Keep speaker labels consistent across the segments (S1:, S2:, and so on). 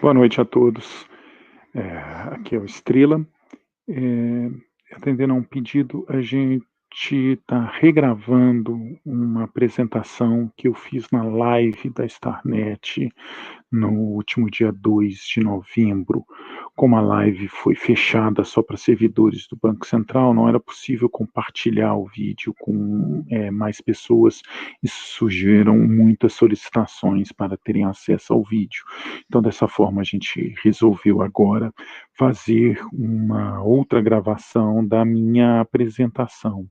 S1: Boa noite a todos. Aqui é o Estrela. Atendendo a um pedido, a gente está regravando uma apresentação que eu fiz na live da Starnet no último dia 2 de novembro. Como a live foi fechada só para servidores do Banco Central, não era possível compartilhar o vídeo com mais pessoas e surgiram muitas solicitações para terem acesso ao vídeo. Então, dessa forma, a gente resolveu agora fazer uma outra gravação da minha apresentação,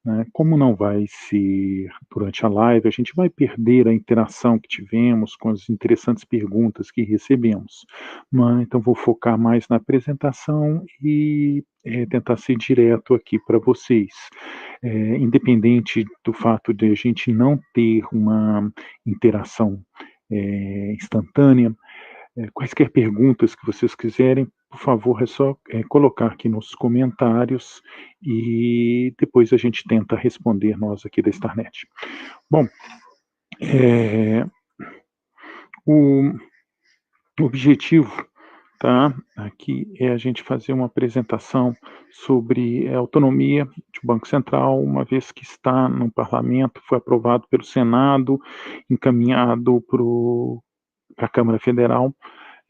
S1: né. Como não vai ser durante a live, a gente vai perder a interação que tivemos com as interessantes perguntas que recebemos. Mas então vou focar mais na apresentação e, tentar ser direto aqui para vocês. Independente do fato de a gente não ter uma interação, instantânea, quaisquer perguntas que vocês quiserem, por favor, é só, colocar aqui nos comentários e depois a gente tenta responder nós aqui da Starnet. Bom, eh, o objetivo, tá, aqui é a gente fazer uma apresentação sobre a autonomia de Banco Central, uma vez que está no parlamento, foi aprovado pelo Senado, encaminhado para a Câmara Federal,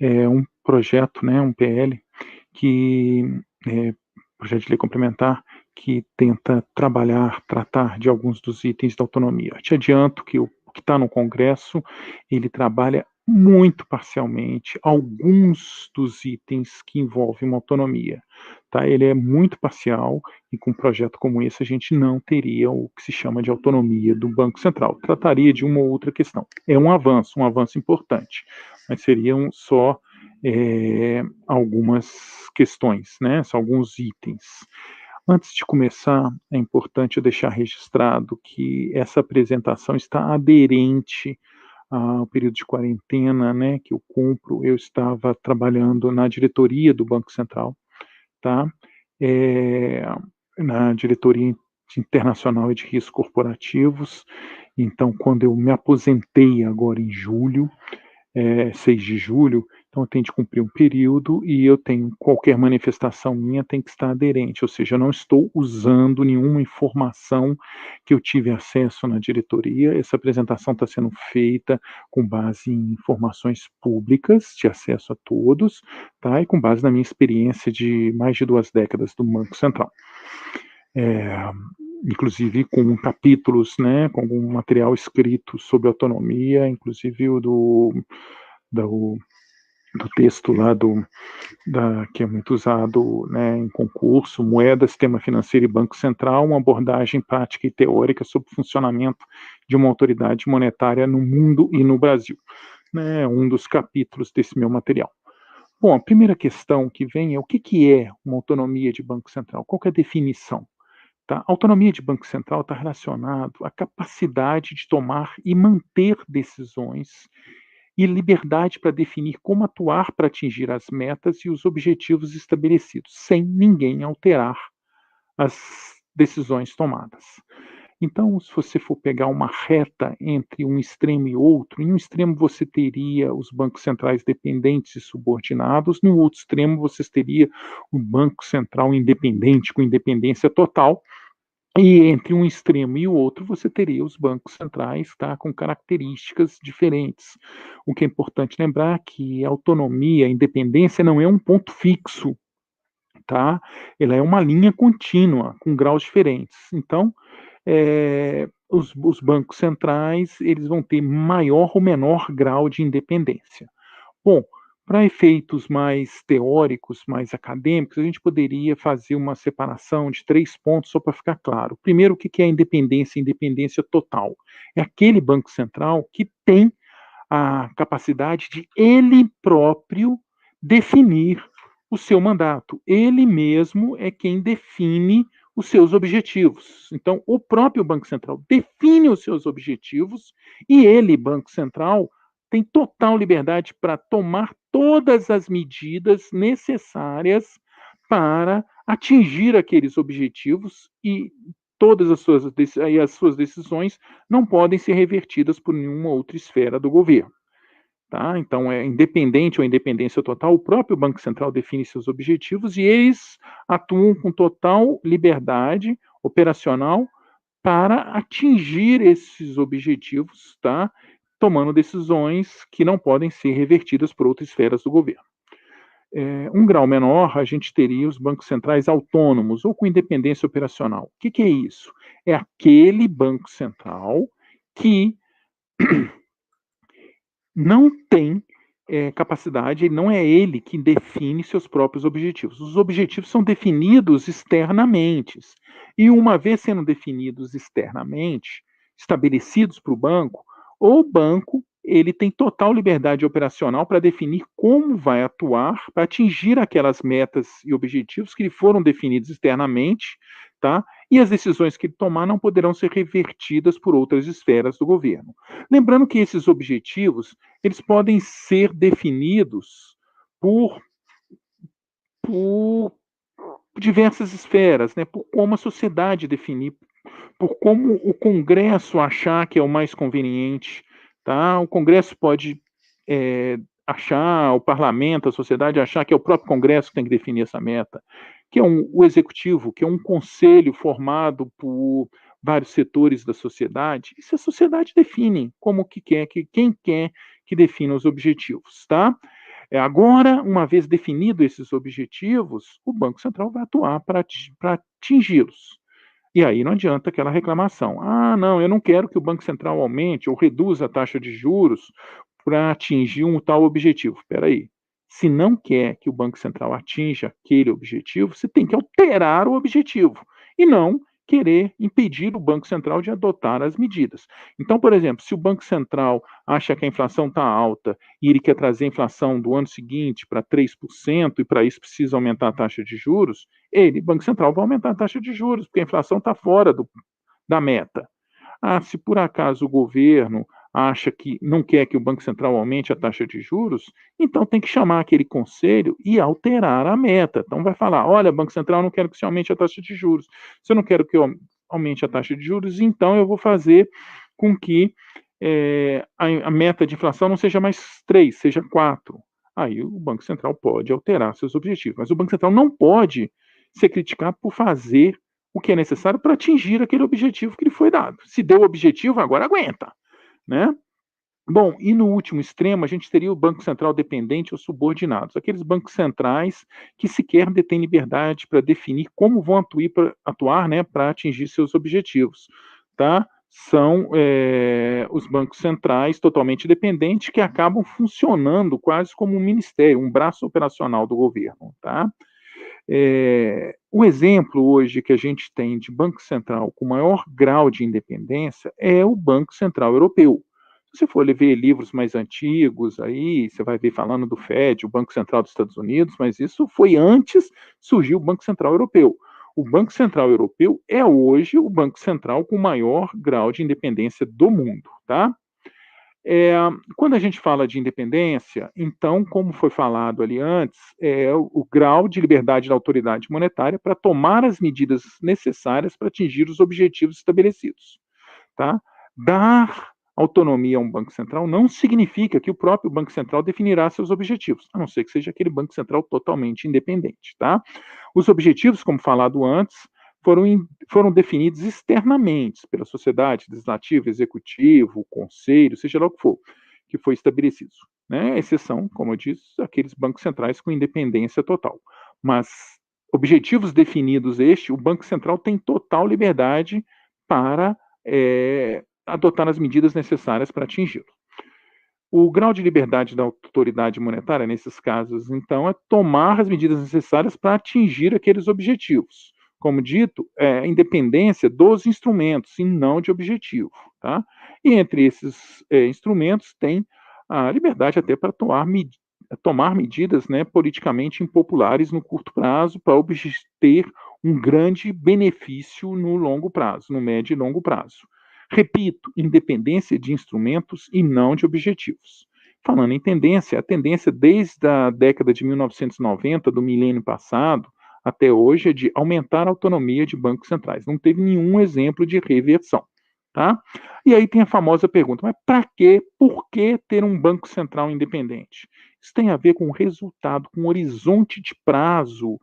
S1: um projeto, né, um PL, que projeto de lei complementar, que tenta tratar de alguns dos itens da autonomia. Eu te adianto que o que está no Congresso, ele trabalha muito parcialmente alguns dos itens que envolvem uma autonomia, tá? Ele é muito parcial e com um projeto como esse a gente não teria o que se chama de autonomia do Banco Central. Trataria de uma ou outra questão. É um avanço importante, mas seriam só algumas questões, né, são alguns itens. Antes de começar, é importante eu deixar registrado que essa apresentação está aderente ao período de quarentena, né, que eu cumpro. Eu estava trabalhando na diretoria do Banco Central, tá? Eh, Na diretoria internacional e de riscos corporativos. Então, quando eu me aposentei agora em julho, 6 de julho, então eu tenho de cumprir um período e eu tenho qualquer manifestação minha tem que estar aderente, ou seja, eu não estou usando nenhuma informação que eu tive acesso na diretoria. Essa apresentação está sendo feita com base em informações públicas, de acesso a todos, tá, e com base na minha experiência de mais de 2 décadas do Banco Central. Inclusive com capítulos, né, com algum material escrito sobre autonomia, inclusive o do do texto lá que é muito usado, né, em concurso, Moeda, Sistema Financeiro e Banco Central, uma abordagem prática e teórica sobre o funcionamento de uma autoridade monetária no mundo e no Brasil, né, um dos capítulos desse meu material. Bom, a primeira questão que vem é o que é uma autonomia de Banco Central? Qual que é a definição? Tá? A autonomia de Banco Central está relacionado à capacidade de tomar e manter decisões e liberdade para definir como atuar para atingir as metas e os objetivos estabelecidos, sem ninguém alterar as decisões tomadas. Então, se você for pegar uma reta entre um extremo e outro, em um extremo você teria os bancos centrais dependentes e subordinados, no outro extremo você teria o Banco Central independente, com independência total, e entre um extremo e o outro, você teria os bancos centrais, tá, com características diferentes. O que é importante lembrar que a autonomia, a independência não é um ponto fixo, tá? Ela é uma linha contínua, com graus diferentes. Então, os bancos centrais, eles vão ter maior ou menor grau de independência. Bom, para efeitos mais teóricos, mais acadêmicos, a gente poderia fazer uma separação de 3 pontos só para ficar claro. Primeiro, o que é a independência? Independência total. É aquele banco central que tem a capacidade de ele próprio definir o seu mandato. Ele mesmo é quem define os seus objetivos. Então, o próprio Banco Central define os seus objetivos e ele, Banco Central, tem total liberdade para tomar todas as medidas necessárias para atingir aqueles objetivos e todas as suas decisões não podem ser revertidas por nenhuma outra esfera do governo, tá? Então, é independente ou independência total, o próprio Banco Central define seus objetivos e eles atuam com total liberdade operacional para atingir esses objetivos, tá? Tomando decisões que não podem ser revertidas por outras esferas do governo. Um grau menor, a gente teria os bancos centrais autônomos ou com independência operacional. O que, que é isso? É aquele banco central que não tem capacidade, não é ele que define seus próprios objetivos. Os objetivos são definidos externamente. E uma vez sendo definidos externamente, estabelecidos para o banco ele tem total liberdade operacional para definir como vai atuar para atingir aquelas metas e objetivos que foram definidos externamente, tá? E as decisões que ele tomar não poderão ser revertidas por outras esferas do governo. Lembrando que esses objetivos eles podem ser definidos por, por diversas esferas, né? Por como a sociedade definir, por como o Congresso achar que é o mais conveniente, tá? O Congresso pode achar, o Parlamento, a sociedade achar que é o próprio Congresso que tem que definir essa meta, que é o Executivo, que é um conselho formado por vários setores da sociedade, e se a sociedade define como que quer, quem quer que defina os objetivos, tá? Agora, uma vez definidos esses objetivos, o Banco Central vai atuar para atingi-los. E aí não adianta aquela reclamação. Ah, não, eu não quero que o Banco Central aumente ou reduza a taxa de juros para atingir um tal objetivo. Espera aí. Se não quer que o Banco Central atinja aquele objetivo, você tem que alterar o objetivo e não querer impedir o Banco Central de adotar as medidas. Então, por exemplo, se o Banco Central acha que a inflação está alta e ele quer trazer a inflação do ano seguinte para 3% e para isso precisa aumentar a taxa de juros, ele, Banco Central, vai aumentar a taxa de juros, porque a inflação está fora da meta. Ah, se por acaso o governo acha que não quer que o Banco Central aumente a taxa de juros, então tem que chamar aquele conselho e alterar a meta. Então vai falar: olha, Banco Central, eu não quero que você aumente a taxa de juros. Se eu não quero que eu aumente a taxa de juros, então eu vou fazer com que a meta de inflação não seja mais 3, seja 4. Aí o Banco Central pode alterar seus objetivos, mas o Banco Central não pode ser criticado por fazer o que é necessário para atingir aquele objetivo que lhe foi dado. Se deu o objetivo, agora aguenta, né? Bom, e no último extremo, a gente teria o Banco Central dependente ou subordinados, aqueles bancos centrais que sequer detêm liberdade para definir como vão atuar, né, para atingir seus objetivos, tá? São os bancos centrais totalmente dependentes que acabam funcionando quase como um ministério, um braço operacional do governo, tá? O exemplo hoje que a gente tem de Banco Central com maior grau de independência é o Banco Central Europeu. Se você for ver livros mais antigos, aí você vai ver falando do Fed, o Banco Central dos Estados Unidos, mas isso foi antes de surgir o Banco Central Europeu. O Banco Central Europeu é hoje o Banco Central com maior grau de independência do mundo, tá? Quando a gente fala de independência, então, como foi falado ali antes, é o grau de liberdade da autoridade monetária para tomar as medidas necessárias para atingir os objetivos estabelecidos. Tá? Dar autonomia a um Banco Central não significa que o próprio Banco Central definirá seus objetivos, a não ser que seja aquele Banco Central totalmente independente. Tá? Os objetivos, como falado antes, foram definidos externamente pela sociedade legislativa, executivo, conselho, seja lá o que for, que foi estabelecido. Né? Exceção, como eu disse, aqueles bancos centrais com independência total. Mas objetivos definidos o Banco Central tem total liberdade para adotar as medidas necessárias para atingi-lo. O grau de liberdade da autoridade monetária, nesses casos, então, é tomar as medidas necessárias para atingir aqueles objetivos. Como dito, é a independência dos instrumentos e não de objetivo. Tá? E entre esses instrumentos tem a liberdade até para tomar medidas, né, politicamente impopulares no curto prazo para obter um grande benefício no longo prazo, no médio e longo prazo. Repito, independência de instrumentos e não de objetivos. Falando em tendência, a tendência desde a década de 1990, do milênio passado, até hoje é de aumentar a autonomia de bancos centrais. Não teve nenhum exemplo de reversão. tá? E aí tem a famosa pergunta, mas para quê? Por que ter um Banco Central independente? Isso tem a ver com o resultado, com o horizonte de prazo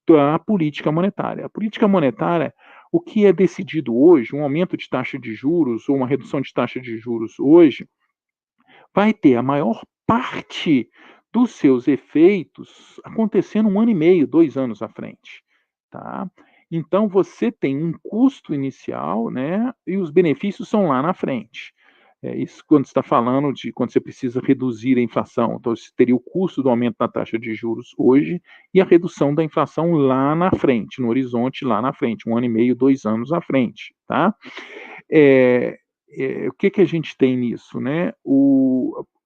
S1: da política monetária. A política monetária, o que é decidido hoje, um aumento de taxa de juros ou uma redução de taxa de juros hoje, vai ter a maior parte dos seus efeitos acontecendo 1 ano e meio, 2 anos à frente, tá. Então você tem um custo inicial, né, e os benefícios são lá na frente. Isso quando você está falando de quando você precisa reduzir a inflação, então você teria o custo do aumento da taxa de juros hoje e a redução da inflação lá na frente, no horizonte lá na frente, 1 ano e meio, 2 anos à frente, tá. Eh o que que a gente tem nisso, né?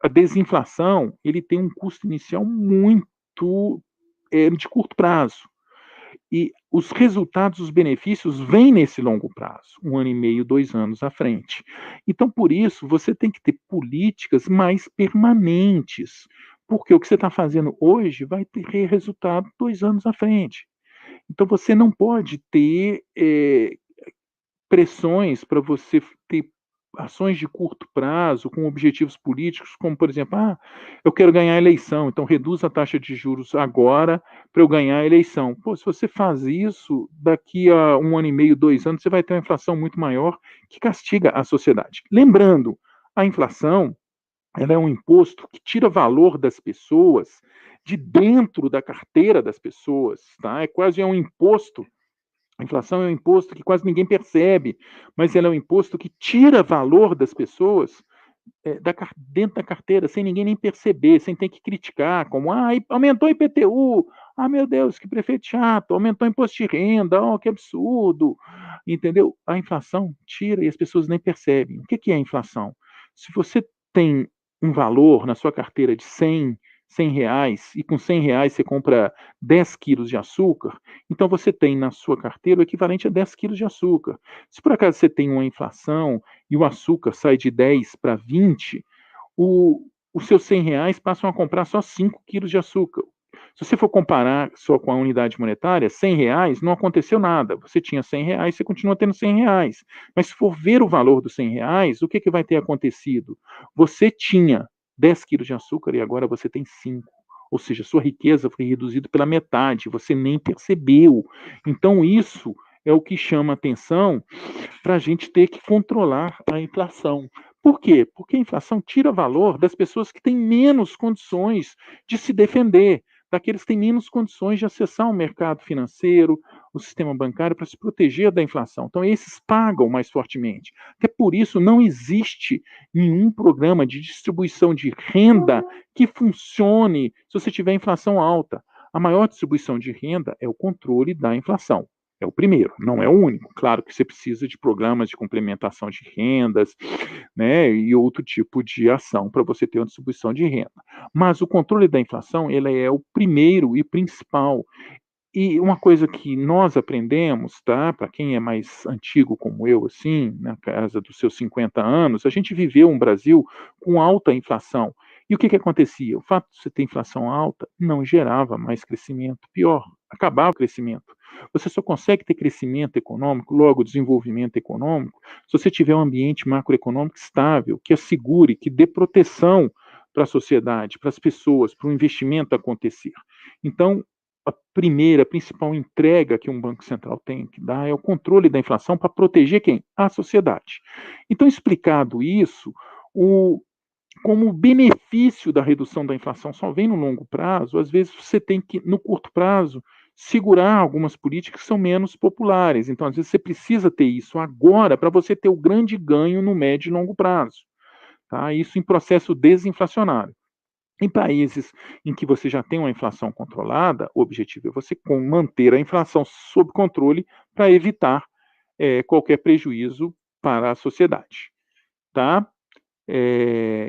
S1: A desinflação, ele tem um custo inicial muito de curto prazo. E os resultados, os benefícios vêm nesse longo prazo, 1 ano e meio, 2 anos à frente. Então, por isso, você tem que ter políticas mais permanentes, porque o que você está fazendo hoje vai ter resultado 2 anos à frente. Então, você não pode ter pressões para você ter ações de curto prazo com objetivos políticos, como por exemplo, eu quero ganhar a eleição, então reduz a taxa de juros agora para eu ganhar a eleição. Pô, se você faz isso, daqui a 1 ano e meio, 2 anos, você vai ter uma inflação muito maior que castiga a sociedade. Lembrando, a inflação, ela é um imposto que tira valor das pessoas de dentro da carteira das pessoas, tá? É quase um imposto. A inflação é um imposto que quase ninguém percebe, mas ela é um imposto que tira valor das pessoas dentro da carteira, sem ninguém nem perceber, sem ter que criticar, como, aumentou o IPTU, meu Deus, que prefeito chato, aumentou o imposto de renda, que absurdo, entendeu? A inflação tira e as pessoas nem percebem. O que que é a inflação? Se você tem um valor na sua carteira de cem reais, e com 100 reais você compra 10 quilos de açúcar, então você tem na sua carteira o equivalente a 10 quilos de açúcar. Se por acaso você tem uma inflação e o açúcar sai de 10 para 20, os seus 100 reais passam a comprar só 5 quilos de açúcar. Se você for comparar só com a unidade monetária, 100 reais não aconteceu nada. Você tinha 100 reais, você continua tendo 100 reais. Mas se for ver o valor dos 100 reais, o que, que vai ter acontecido? Você tinha 10 quilos de açúcar e agora você tem 5. Ou seja, sua riqueza foi reduzida pela metade, você nem percebeu. Então, isso é o que chama atenção para a gente ter que controlar a inflação. Por quê? Porque a inflação tira valor das pessoas que têm menos condições de se defender, daqueles que têm menos condições de acessar o mercado financeiro, o sistema bancário, para se proteger da inflação. Então, esses pagam mais fortemente. Até por isso, não existe nenhum programa de distribuição de renda que funcione se você tiver inflação alta. A maior distribuição de renda é o controle da inflação. É o primeiro, não é o único. Claro que você precisa de programas de complementação de rendas, né, e outro tipo de ação para você ter uma distribuição de renda. Mas o controle da inflação, ele é o primeiro e principal. E uma coisa que nós aprendemos, tá, para quem é mais antigo como eu, assim, na casa dos seus 50 anos, a gente viveu um Brasil com alta inflação. E o que que acontecia? O fato de você ter inflação alta não gerava mais crescimento, pior, acabava o crescimento. Você só consegue ter crescimento econômico, logo desenvolvimento econômico, se você tiver um ambiente macroeconômico estável, que assegure, que dê proteção para a sociedade, para as pessoas, para o investimento acontecer. Então, a primeira, a principal entrega que um banco central tem que dar é o controle da inflação para proteger quem? A sociedade. Então, explicado isso, o, como o benefício da redução da inflação só vem no longo prazo, às vezes você tem que, no curto prazo, segurar algumas políticas que são menos populares. Então, às vezes, você precisa ter isso agora para você ter o grande ganho no médio e longo prazo. Tá? Isso em processo desinflacionário. Em países em que você já tem uma inflação controlada, o objetivo é você manter a inflação sob controle para evitar qualquer prejuízo para a sociedade. Tá?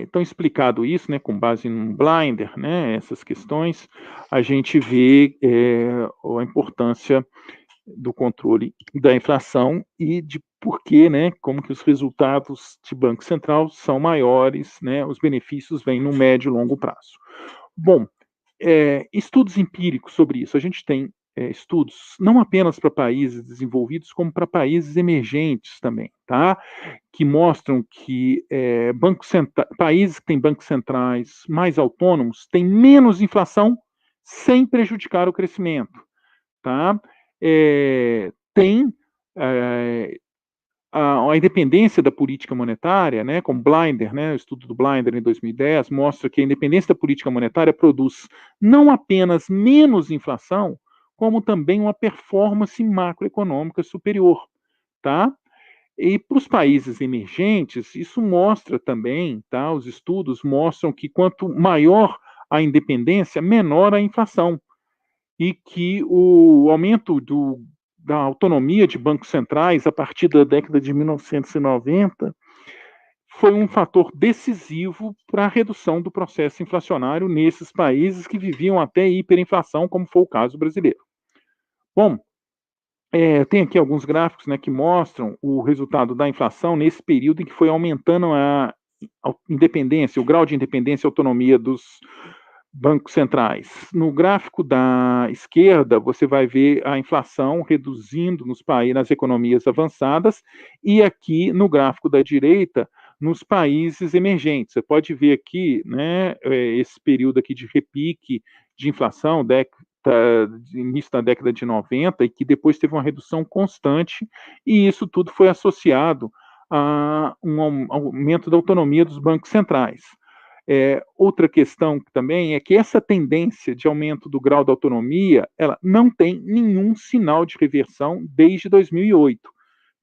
S1: Então, explicado isso, né, com base num blinder, né, essas questões, a gente vê a importância do controle da inflação e de por que, né, como que os resultados de Banco Central são maiores, né, os benefícios vêm no médio e longo prazo. Bom, estudos empíricos sobre isso. A gente tem estudos, não apenas para países desenvolvidos, como para países emergentes também, tá? Que mostram que países que têm bancos centrais mais autônomos têm menos inflação sem prejudicar o crescimento, tá? Tem a independência da política monetária, né, com Blinder, né, o estudo do Blinder em 2010, mostra que a independência da política monetária produz não apenas menos inflação, como também uma performance macroeconômica superior, tá? E para os países emergentes, isso mostra também, tá? Os estudos mostram que quanto maior a independência, menor a inflação, e que o aumento da autonomia de bancos centrais a partir da década de 1990 foi um fator decisivo para a redução do processo inflacionário nesses países que viviam até hiperinflação, como foi o caso brasileiro. Bom, tem aqui alguns gráficos, né, que mostram o resultado da inflação nesse período em que foi aumentando a independência, o grau de independência e autonomia dos bancos centrais. No gráfico da esquerda, você vai ver a inflação reduzindo nas economias avançadas, e aqui no gráfico da direita, nos países emergentes. Você pode ver aqui, né, esse período aqui de repique de inflação, início da década de 90, e que depois teve uma redução constante, e isso tudo foi associado a um aumento da autonomia dos bancos centrais. Outra questão também é que essa tendência de aumento do grau da autonomia, ela não tem nenhum sinal de reversão desde 2008.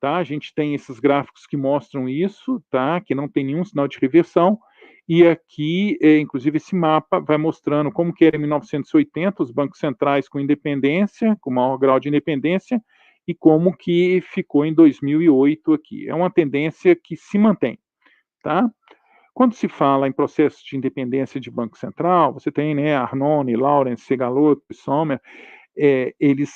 S1: Tá? A gente tem esses gráficos que mostram isso, tá? Que não tem nenhum sinal de reversão, e aqui, inclusive, esse mapa vai mostrando como que era em 1980, os bancos centrais com independência, com maior grau de independência, e como que ficou em 2008 aqui. É uma tendência que se mantém, tá? Quando se fala em processo de independência de Banco Central, você tem, né, Arnone, Lawrence, Segalotto e Sommer, eles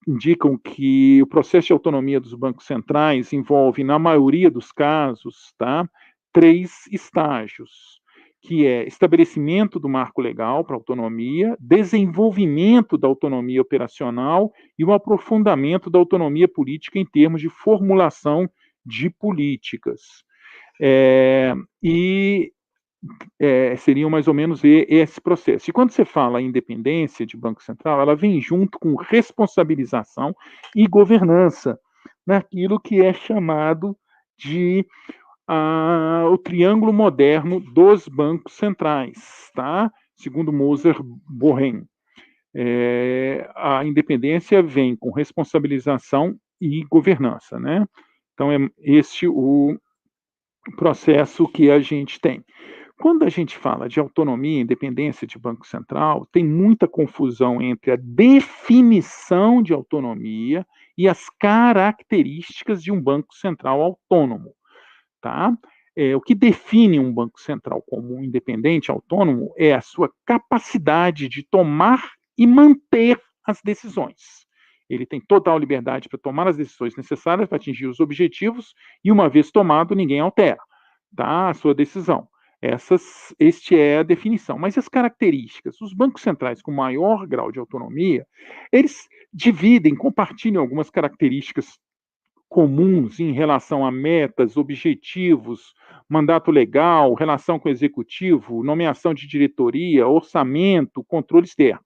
S1: indicam que o processo de autonomia dos bancos centrais envolve, na maioria dos casos, tá, 3 estágios, que é estabelecimento do marco legal para autonomia, desenvolvimento da autonomia operacional e o aprofundamento da autonomia política em termos de formulação de políticas. Seriam mais ou menos esse processo. E quando você fala em independência de Banco Central, ela vem junto com responsabilização e governança, naquilo que é chamado de o triângulo moderno dos bancos centrais, tá? Segundo Moser Borrell. A independência vem com responsabilização e governança, né? Então, é este o processo que a gente tem. Quando a gente fala de autonomia e independência de Banco Central, tem muita confusão entre a definição de autonomia e as características de um Banco Central autônomo, tá? O que define um Banco Central como independente, autônomo, é a sua capacidade de tomar e manter as decisões. Ele tem total liberdade para tomar as decisões necessárias para atingir os objetivos e, uma vez tomado, ninguém altera, tá, a sua decisão. Este é a definição. Mas as características, os bancos centrais com maior grau de autonomia, eles compartilham algumas características comuns em relação a metas, objetivos, mandato legal, relação com o executivo, nomeação de diretoria, orçamento, controle externo.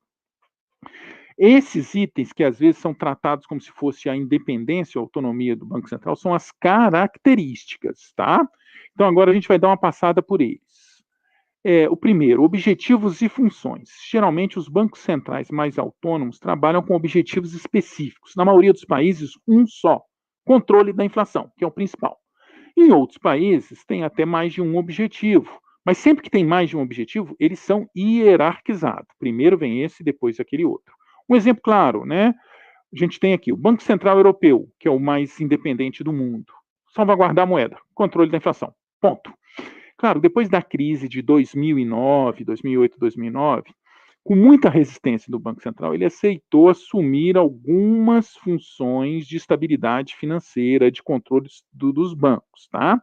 S1: Esses itens, que às vezes são tratados como se fosse a independência ou autonomia do Banco Central, são as características, tá? Então, agora a gente vai dar uma passada por eles. O primeiro, objetivos e funções. Geralmente, os bancos centrais mais autônomos trabalham com objetivos específicos. Na maioria dos países, um só: controle da inflação, que é o principal. Em outros países, tem até mais de um objetivo. Mas sempre que tem mais de um objetivo, eles são hierarquizados. Primeiro vem esse, depois aquele outro. Um exemplo claro, né? A gente tem aqui o Banco Central Europeu, que é o mais independente do mundo. Salvaguardar a moeda, controle da inflação. Ponto. Claro, depois da crise de 2009, 2008, 2009, com muita resistência do Banco Central, ele aceitou assumir algumas funções de estabilidade financeira, de controle dos bancos, tá?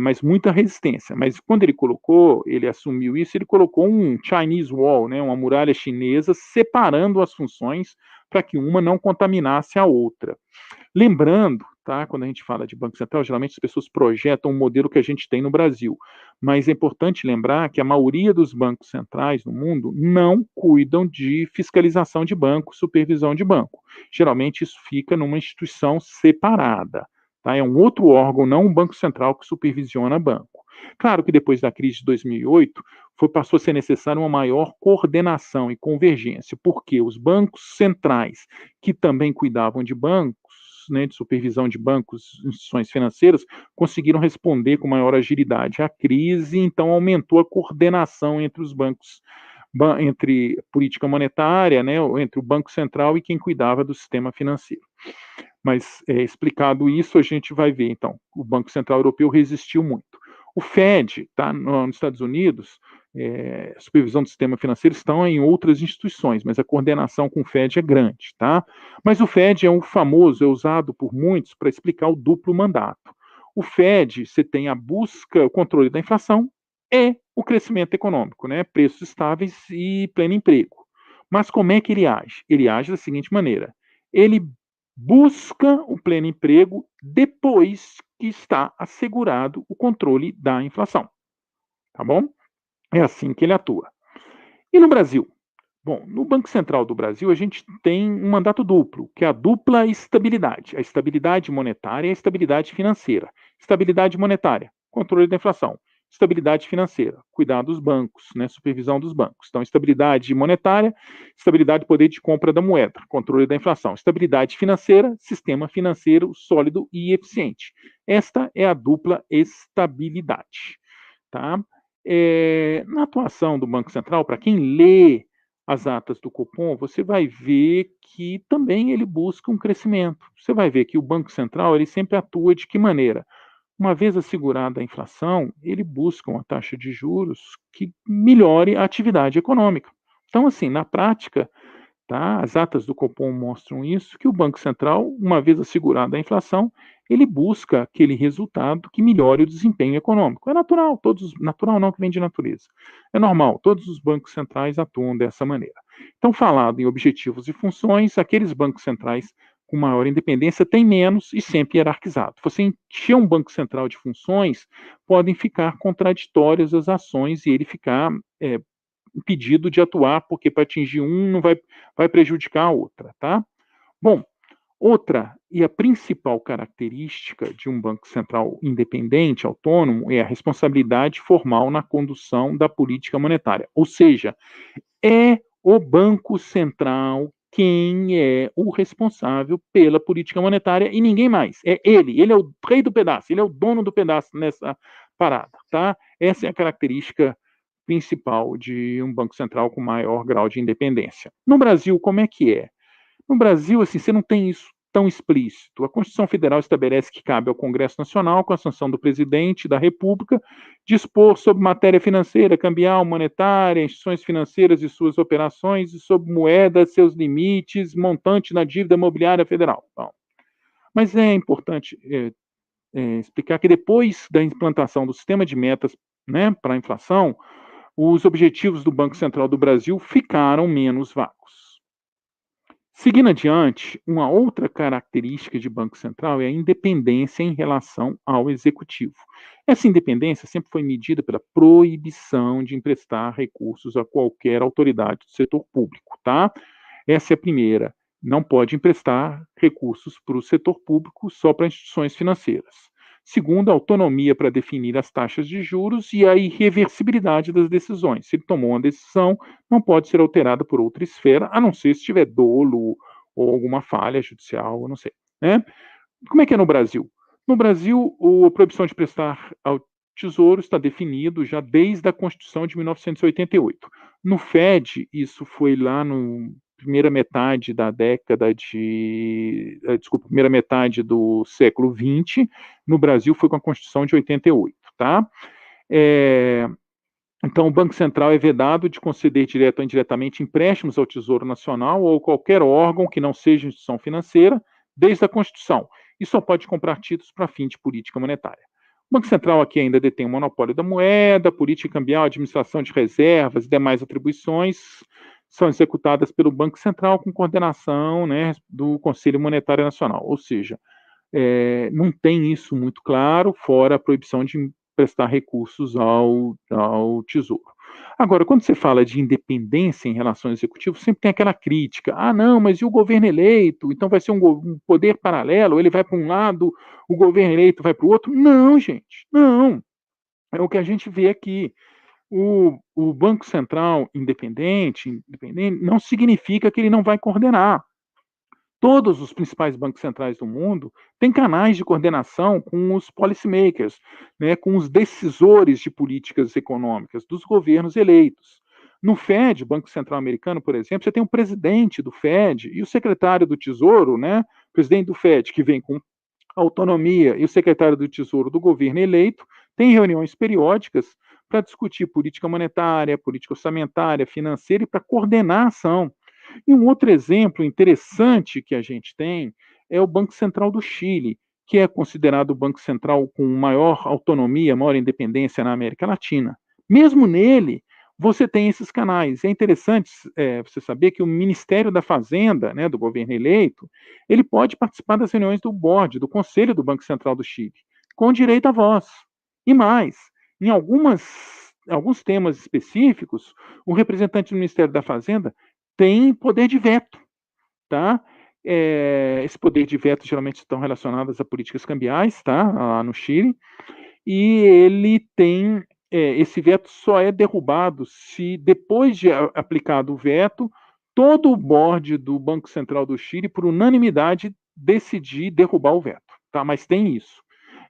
S1: Mas muita resistência. Mas quando ele assumiu isso, ele colocou um Chinese Wall, né, uma muralha chinesa, separando as funções para que uma não contaminasse a outra. Lembrando, tá, quando a gente fala de Banco Central, geralmente as pessoas projetam um modelo que a gente tem no Brasil, mas é importante lembrar que a maioria dos bancos centrais no mundo não cuidam de fiscalização de banco, supervisão de banco. Geralmente isso fica numa instituição separada, tá? É um outro órgão, não um banco central que supervisiona banco. Claro que depois da crise de 2008, passou a ser necessária uma maior coordenação e convergência, porque os bancos centrais que também cuidavam de bancos, né, de supervisão de bancos, instituições financeiras, conseguiram responder com maior agilidade à crise, então aumentou a coordenação entre os bancos, entre política monetária, né, entre o Banco Central e quem cuidava do sistema financeiro. Mas, explicado isso, a gente vai ver, então, o Banco Central Europeu resistiu muito. O Fed, tá, nos Estados Unidos, a supervisão do sistema financeiro estão em outras instituições, mas a coordenação com o Fed é grande, tá? Mas o Fed é um famoso, é usado por muitos para explicar o duplo mandato. O Fed, você tem a busca, o controle da inflação e o crescimento econômico, né? Preços estáveis e pleno emprego. Mas como é que ele age? Ele age da seguinte maneira: ele busca o pleno emprego depois que está assegurado o controle da inflação. Tá bom? É assim que ele atua. E no Brasil? Bom, no Banco Central do Brasil, a gente tem um mandato duplo, que é a dupla estabilidade: a estabilidade monetária e a estabilidade financeira. Estabilidade monetária, controle da inflação. Estabilidade financeira, cuidar dos bancos, né, supervisão dos bancos. Então, estabilidade monetária, estabilidade do poder de compra da moeda, controle da inflação. Estabilidade financeira, sistema financeiro sólido e eficiente. Esta é a dupla estabilidade. Tá? Na atuação do Banco Central, para quem lê as atas do Copom, você vai ver que também ele busca um crescimento. Você vai ver que o Banco Central ele sempre atua de que maneira? Uma vez assegurada a inflação, ele busca uma taxa de juros que melhore a atividade econômica. Então, assim, na prática, tá, as atas do Copom mostram isso, que o Banco Central, uma vez assegurada a inflação, ele busca aquele resultado que melhore o desempenho econômico. É natural, natural não que vem de natureza. É normal, todos os bancos centrais atuam dessa maneira. Então, falado em objetivos e funções, aqueles bancos centrais com maior independência têm menos e sempre hierarquizado. Você encher um banco central de funções, podem ficar contraditórias as ações e ele ficar impedido de atuar, porque para atingir um não vai prejudicar a outra, tá? Bom, outra e a principal característica de um Banco Central independente, autônomo, é a responsabilidade formal na condução da política monetária. Ou seja, é o Banco Central quem é o responsável pela política monetária e ninguém mais. É ele. Ele é o rei do pedaço, ele é o dono do pedaço nessa parada, tá? Essa é a característica principal de um Banco Central com maior grau de independência. No Brasil, como é que é? No Brasil, assim, você não tem isso tão explícito. A Constituição Federal estabelece que cabe ao Congresso Nacional, com a sanção do presidente da República, dispor sobre matéria financeira, cambial, monetária, instituições financeiras e suas operações, e sobre moeda, seus limites, montante na dívida imobiliária federal. Bom, mas é importante explicar que depois da implantação do sistema de metas, né, para a inflação, os objetivos do Banco Central do Brasil ficaram menos vagos. Seguindo adiante, uma outra característica de Banco Central é a independência em relação ao executivo. Essa independência sempre foi medida pela proibição de emprestar recursos a qualquer autoridade do setor público, tá? Essa é a primeira. Não pode emprestar recursos para o setor público só para instituições financeiras. Segundo, a autonomia para definir as taxas de juros e a irreversibilidade das decisões. Se ele tomou uma decisão, não pode ser alterada por outra esfera, a não ser se tiver dolo ou alguma falha judicial, não sei. Né? Como é que é no Brasil? No Brasil, a proibição de prestar ao Tesouro está definido já desde a Constituição de 1988. No Fed, isso foi lá no primeira metade da década de... primeira metade do século XX. No Brasil foi com a Constituição de 88, tá? Então, o Banco Central é vedado de conceder direto ou indiretamente empréstimos ao Tesouro Nacional ou qualquer órgão que não seja instituição financeira, desde a Constituição, e só pode comprar títulos para fim de política monetária. O Banco Central aqui ainda detém o monopólio da moeda, política cambial, administração de reservas e demais atribuições são executadas pelo Banco Central com coordenação, né, do Conselho Monetário Nacional, ou seja, não tem isso muito claro, fora a proibição de prestar recursos ao Tesouro. Agora, quando você fala de independência em relação ao executivo, sempre tem aquela crítica: ah, não, mas e o governo eleito? Então vai ser um poder paralelo, ele vai para um lado, o governo eleito vai para o outro? Não, gente, não. É o que a gente vê aqui. O Banco Central independente não significa que ele não vai coordenar. Todos os principais bancos centrais do mundo têm canais de coordenação com os policymakers, né, com os decisores de políticas econômicas dos governos eleitos. No Fed, Banco Central Americano, por exemplo, você tem o presidente do Fed e o secretário do Tesouro, né, presidente do Fed, que vem com autonomia, e o secretário do Tesouro do governo eleito, tem reuniões periódicas para discutir política monetária, política orçamentária, financeira e para coordenar a ação. E um outro exemplo interessante que a gente tem é o Banco Central do Chile, que é considerado o banco central com maior autonomia, maior independência na América Latina. Mesmo nele, você tem esses canais. É interessante você saber que o Ministério da Fazenda, né, do governo eleito, ele pode participar das reuniões do board, do Conselho do Banco Central do Chile, com direito à voz. E mais, em alguns temas específicos, o representante do Ministério da Fazenda tem poder de veto, tá? Esse poder de veto geralmente estão relacionados a políticas cambiais, tá? Lá no Chile, e ele tem esse veto só é derrubado se depois de aplicado o veto, todo o board do Banco Central do Chile, por unanimidade, decidir derrubar o veto, tá? Mas tem isso.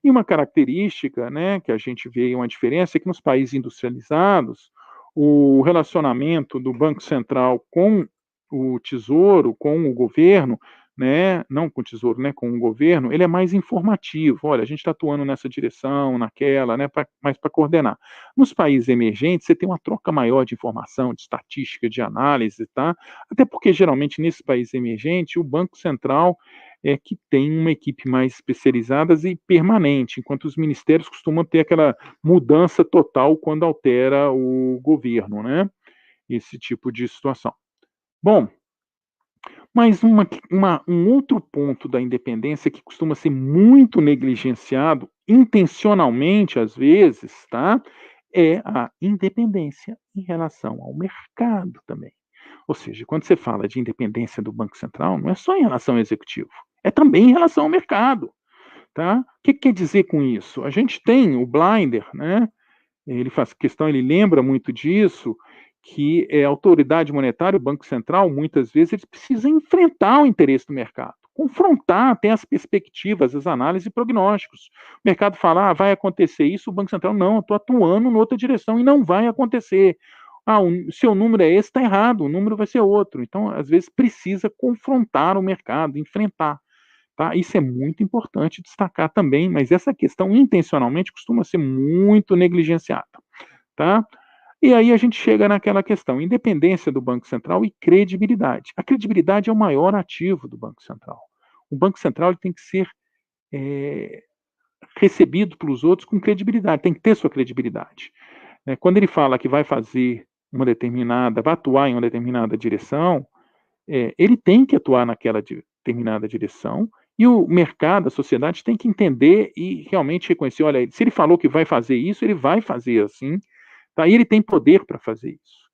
S1: E uma característica, né, que a gente vê uma diferença é que nos países industrializados, o relacionamento do Banco Central com o Tesouro, com o governo, né, não com o Tesouro, né, com o governo, ele é mais informativo. Olha, a gente está atuando nessa direção, naquela, né, mais para coordenar. Nos países emergentes, você tem uma troca maior de informação, de estatística, de análise, tá? Até porque, geralmente, nesses países emergentes, o Banco Central é que tem uma equipe mais especializada e permanente, enquanto os ministérios costumam ter aquela mudança total quando altera o governo, né? Esse tipo de situação. Bom, mas um outro ponto da independência que costuma ser muito negligenciado, intencionalmente às vezes, tá? É a independência em relação ao mercado também. Ou seja, quando você fala de independência do Banco Central, não é só em relação ao executivo, é também em relação ao mercado, tá? O que quer dizer com isso? A gente tem o Blinder, né? Ele faz questão, ele lembra muito disso, que a autoridade monetária, o Banco Central, muitas vezes, eles precisam enfrentar o interesse do mercado, confrontar, ter as perspectivas, as análises e prognósticos. O mercado fala, vai acontecer isso, o Banco Central, não, eu estou atuando em outra direção e não vai acontecer. O seu número é esse, está errado, o número vai ser outro. Então, às vezes, precisa confrontar o mercado, enfrentar. Tá? Isso é muito importante destacar também, mas essa questão intencionalmente costuma ser muito negligenciada. Tá? E aí a gente chega naquela questão, independência do Banco Central e credibilidade. A credibilidade é o maior ativo do Banco Central. O Banco Central ele tem que ser recebido pelos outros com credibilidade, tem que ter sua credibilidade. Quando ele fala que vai fazer vai atuar em uma determinada direção, ele tem que atuar naquela determinada direção e o mercado, a sociedade tem que entender e realmente reconhecer, olha, se ele falou que vai fazer isso, ele vai fazer assim, tá? E ele tem poder para fazer isso.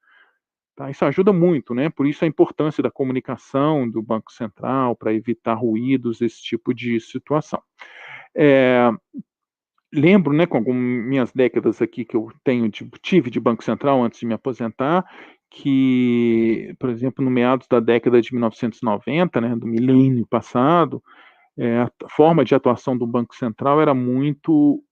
S1: Tá? Isso ajuda muito, né? Por isso a importância da comunicação do Banco Central para evitar ruídos, esse tipo de situação. Lembro, né, com minhas décadas aqui que eu tive de Banco Central antes de me aposentar, que, por exemplo, no meados da década de 1990, né, do milênio passado, a forma de atuação do Banco Central era muito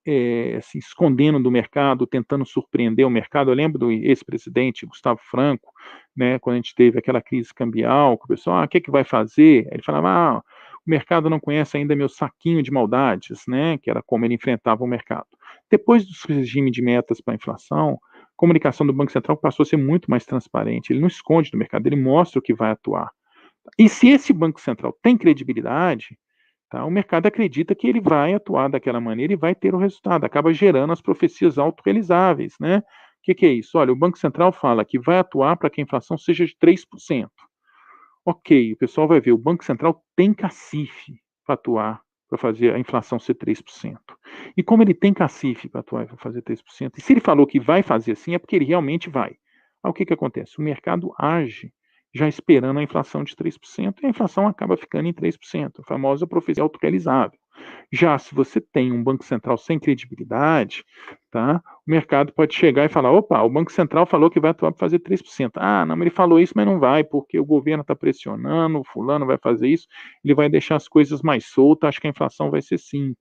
S1: assim, escondendo do mercado, tentando surpreender o mercado. Eu lembro do ex-presidente Gustavo Franco, né, quando a gente teve aquela crise cambial, que o pessoal, o que é que vai fazer? Ele falava, o mercado não conhece ainda meu saquinho de maldades, né, que era como ele enfrentava o mercado. Depois do regime de metas para a inflação, a comunicação do Banco Central passou a ser muito mais transparente. Ele não esconde do mercado, ele mostra o que vai atuar. E se esse Banco Central tem credibilidade, tá, o mercado acredita que ele vai atuar daquela maneira e vai ter o resultado, acaba gerando as profecias autorrealizáveis, né? que é isso? Olha, o Banco Central fala que vai atuar para que a inflação seja de 3%. Ok, o pessoal vai ver, o Banco Central tem cacife para atuar, para fazer a inflação ser 3%. E como ele tem cacife para atuar e para fazer 3%, e se ele falou que vai fazer assim, é porque ele realmente vai. Aí o que acontece? O mercado age já esperando a inflação de 3%, e a inflação acaba ficando em 3%, a famosa profecia autorrealizável. Já se você tem um Banco Central sem credibilidade, tá? O mercado pode chegar e falar, opa, o Banco Central falou que vai atuar para fazer 3%. Ah, não, mas ele falou isso, mas não vai, porque o governo está pressionando, o fulano vai fazer isso, ele vai deixar as coisas mais soltas, acho que a inflação vai ser 5%.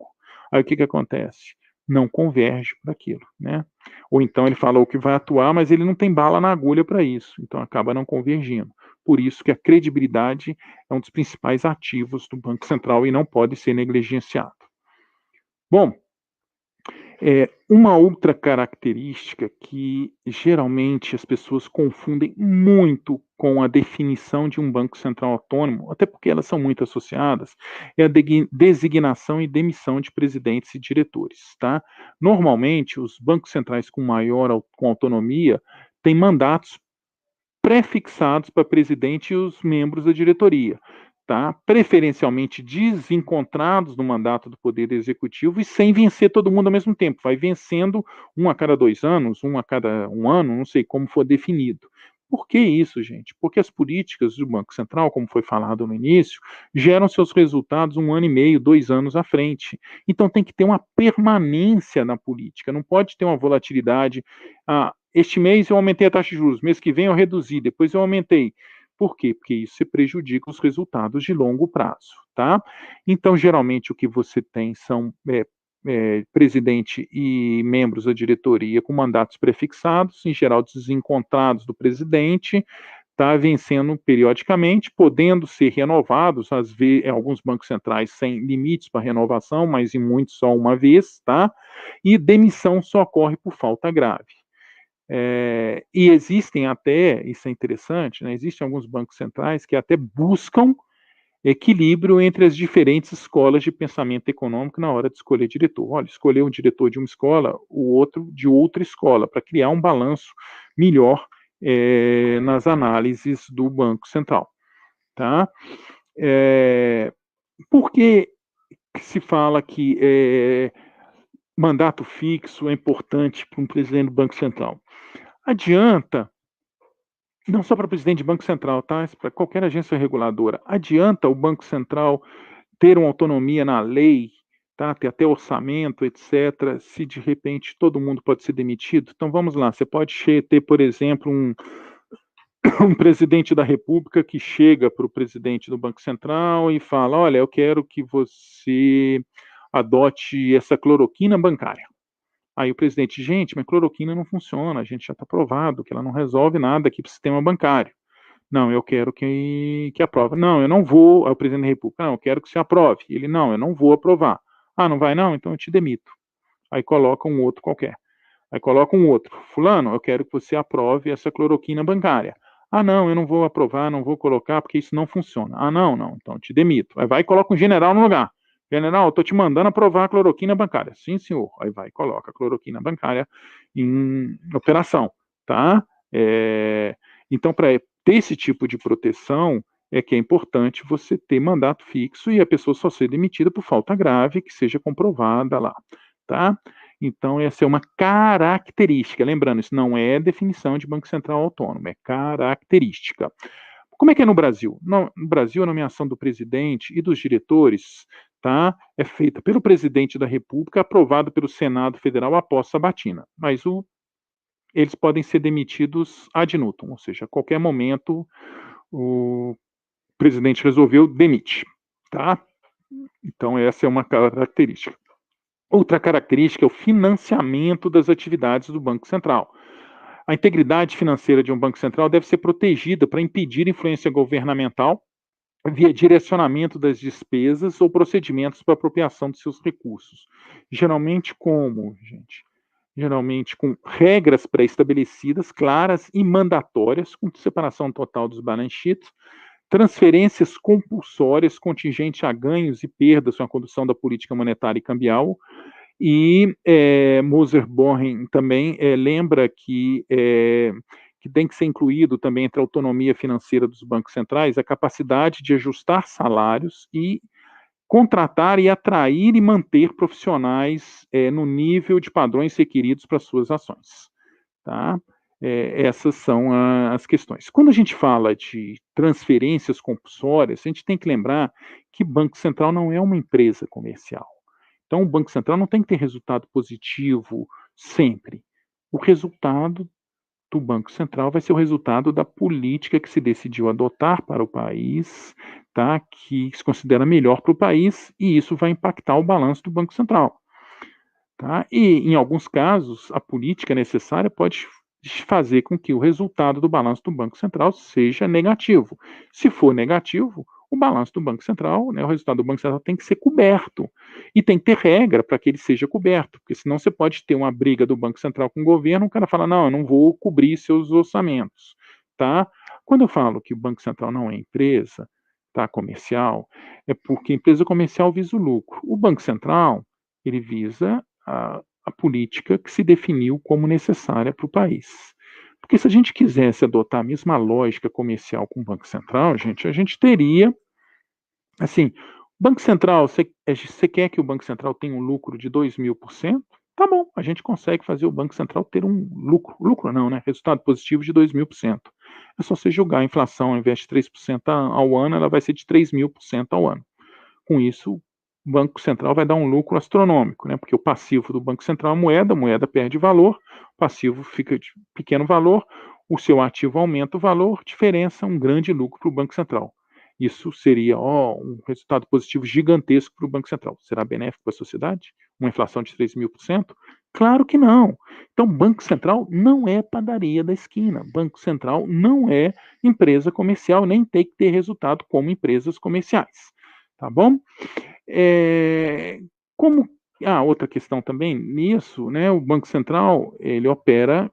S1: Aí o que acontece? Não converge para aquilo, né? Ou então ele falou que vai atuar, mas ele não tem bala na agulha para isso, então acaba não convergindo. Por isso que a credibilidade é um dos principais ativos do Banco Central e não pode ser negligenciado. Bom, uma outra característica que geralmente as pessoas confundem muito com a definição de um Banco Central autônomo, até porque elas são muito associadas, é a designação e demissão de presidentes e diretores, tá? Normalmente, os bancos centrais com autonomia têm mandatos pré-fixados para presidente e os membros da diretoria, tá? Preferencialmente desencontrados no mandato do Poder Executivo e sem vencer todo mundo ao mesmo tempo. Vai vencendo um a cada 2 anos, um a cada 1 ano, não sei como for definido. Por que isso, gente? Porque as políticas do Banco Central, como foi falado no início, geram seus resultados 1 ano e meio, 2 anos à frente. Então tem que ter uma permanência na política, não pode ter uma volatilidade. Este mês eu aumentei a taxa de juros, mês que vem eu reduzi, depois eu aumentei. Por quê? Porque isso se prejudica os resultados de longo prazo, tá? Então, geralmente, o que você tem são presidente e membros da diretoria com mandatos prefixados, em geral desencontrados do presidente, tá vencendo periodicamente, podendo ser renovados, às vezes, em alguns bancos centrais sem limites para renovação, mas em muitos só uma vez, tá? E demissão só ocorre por falta grave. E existem até, isso é interessante, né, existem alguns bancos centrais que até buscam equilíbrio entre as diferentes escolas de pensamento econômico na hora de escolher diretor. Olha, escolher um diretor de uma escola, o outro de outra escola, para criar um balanço melhor nas análises do Banco Central. Tá? Por que se fala que mandato fixo é importante para um presidente do Banco Central? Adianta, não só para presidente de Banco Central, tá? Para qualquer agência reguladora, adianta o Banco Central ter uma autonomia na lei, tá? Ter até orçamento, etc., se de repente todo mundo pode ser demitido? Então vamos lá, você pode ter, por exemplo, um presidente da República que chega para o presidente do Banco Central e fala: olha, eu quero que você adote essa cloroquina bancária. Aí o presidente, gente, mas cloroquina não funciona, a gente já está provado que ela não resolve nada aqui para o sistema bancário. Não, eu quero que aprove. Não, eu não vou. Aí o presidente da República, não, eu quero que você aprove. Ele, não, eu não vou aprovar. Ah, não vai não? Então eu te demito. Aí coloca um outro qualquer. Aí coloca um outro. Fulano, eu quero que você aprove essa cloroquina bancária. Ah, não, eu não vou aprovar, não vou colocar, porque isso não funciona. Ah, não, não, então te demito. Aí vai e coloca um general no lugar. General, eu tô te mandando aprovar a cloroquina bancária. Sim, senhor. Aí vai e coloca a cloroquina bancária em operação, tá? Então, para ter esse tipo de proteção, é que é importante você ter mandato fixo e a pessoa só ser demitida por falta grave que seja comprovada lá, tá? Então, essa é uma característica. Lembrando, isso não é definição de Banco Central autônomo, é característica. Como é que é no Brasil? No Brasil, a nomeação do presidente e dos diretores, tá, é feita pelo presidente da República, aprovado pelo Senado Federal após sabatina. Mas eles podem ser demitidos ad nutum, ou seja, a qualquer momento o presidente resolveu, demite, tá? Então, essa é uma característica. Outra característica é o financiamento das atividades do Banco Central. A integridade financeira de um Banco Central deve ser protegida para impedir influência governamental via direcionamento das despesas ou procedimentos para apropriação de seus recursos. Geralmente como, gente? Geralmente com regras pré-estabelecidas, claras e mandatórias, com separação total dos balance sheets, transferências compulsórias contingentes a ganhos e perdas com a condução da política monetária e cambial, E Moser Borgen também lembra que tem que ser incluído também entre a autonomia financeira dos bancos centrais a capacidade de ajustar salários e contratar e atrair e manter profissionais no nível de padrões requeridos para suas ações. Tá? Essas são as questões. Quando a gente fala de transferências compulsórias, a gente tem que lembrar que Banco Central não é uma empresa comercial. Então, o Banco Central não tem que ter resultado positivo sempre. O resultado do Banco Central vai ser o resultado da política que se decidiu adotar para o país, tá? Que se considera melhor para o país, e isso vai impactar o balanço do Banco Central. Tá? E, em alguns casos, a política necessária pode fazer com que o resultado do balanço do Banco Central seja negativo. Se for negativo, o balanço do Banco Central, né, o resultado do Banco Central tem que ser coberto. E tem que ter regra para que ele seja coberto, porque senão você pode ter uma briga do Banco Central com o governo, o cara fala, não, eu não vou cobrir seus orçamentos. Tá? Quando eu falo que o Banco Central não é empresa, tá, comercial, é porque a empresa comercial visa o lucro. O Banco Central, ele visa a política que se definiu como necessária para o país. Porque se a gente quisesse adotar a mesma lógica comercial com o Banco Central, a gente teria, assim, o Banco Central, você quer que o Banco Central tenha um lucro de 2.000%? Tá bom, a gente consegue fazer o Banco Central ter um lucro não, né? Resultado positivo de 2.000%. É só você julgar a inflação, ao invés de 3% ao ano, ela vai ser de 3.000% ao ano. Com isso, o Banco Central vai dar um lucro astronômico, né? Porque o passivo do Banco Central é a moeda perde valor, o passivo fica de pequeno valor, o seu ativo aumenta o valor, diferença, um grande lucro para o Banco Central. Isso seria um resultado positivo gigantesco para o Banco Central. Será benéfico para a sociedade? Uma inflação de 3.000%? Claro que não. Então, Banco Central não é padaria da esquina. Banco Central não é empresa comercial, nem tem que ter resultado como empresas comerciais. Tá bom? Como outra questão também nisso, né, o Banco Central ele opera